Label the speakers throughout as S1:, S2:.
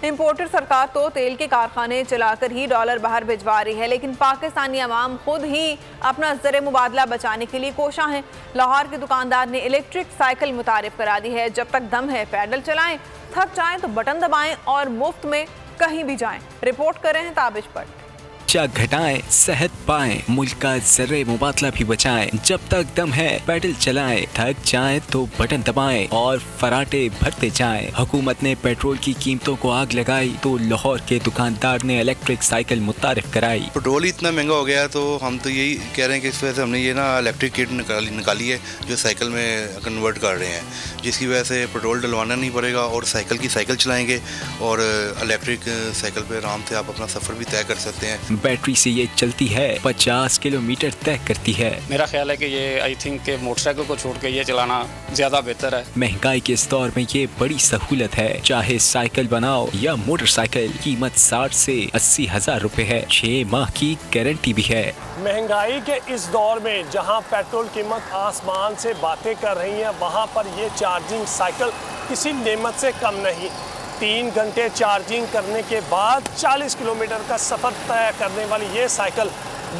S1: Importer सरकार तो तेल के कारखाने चलाकर ही डॉलर बाहर भिजवा रही है, लेकिन पाकिस्तानी अवाम खुद ही अपना ज़र मुबादला बचाने के लिए कोशा हैं। लाहौर के दुकानदार ने इलेक्ट्रिक साइकिल मुतारिफ करा दी है। जब तक दम है पैडल चलाएं, थक जाएं तो बटन दबाएं और मुफ्त में कहीं भी जाएं। रिपोर्ट कर रहे हैं ताबिश पट।
S2: घटाएं, सेहत पाएं, मुल्क का ज़र्रे मुबादला भी बचाएं। जब तक दम है पैडल चलाएं, थक जाएं तो बटन दबाएं और फराटे भरते जाएं। हुकूमत ने पेट्रोल की कीमतों को आग लगाई तो लाहौर के दुकानदार ने इलेक्ट्रिक साइकिल मुतारिफ कराई।
S3: पेट्रोल इतना महंगा हो गया तो हम तो यही कह रहे हैं कि इस वजह से हमने ये ना इलेक्ट्रिक किट निकाली है जो साइकिल में कन्वर्ट कर रहे हैं, जिसकी वजह से पेट्रोल डलवाना नहीं पड़ेगा और साइकिल चलाएंगे और इलेक्ट्रिक साइकिल पे आराम से आप अपना सफ़र भी तय कर सकते हैं।
S2: बैटरी से ये चलती है, 50 किलोमीटर तय करती है।
S4: मेरा ख्याल है कि ये आई थिंक के मोटरसाइकिल को छोड़ के ये चलाना ज्यादा बेहतर है।
S2: महंगाई के इस दौर में ये बड़ी सहूलत है। चाहे साइकिल बनाओ या मोटरसाइकिल, कीमत 60 से 80 हजार रुपए है। 6 माह की गारंटी भी है।
S5: महंगाई के इस दौर में जहां पेट्रोल कीमत आसमान से बातें कर रही है, वहां पर ये चार्जिंग साइकिल किसी नेमत से कम नहीं। 3 घंटे चार्जिंग करने के बाद 40 किलोमीटर का सफ़र तय करने वाली ये साइकिल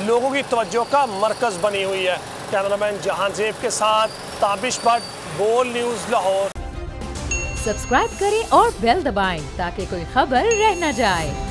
S5: लोगों की तवज्जो का मरकज़ बनी हुई है। कैमरामैन जहांजेब के साथ ताबिश भट्ट, बोल न्यूज़, लाहौर।
S6: सब्सक्राइब करें और बेल दबाएं ताकि कोई खबर रह न जाए।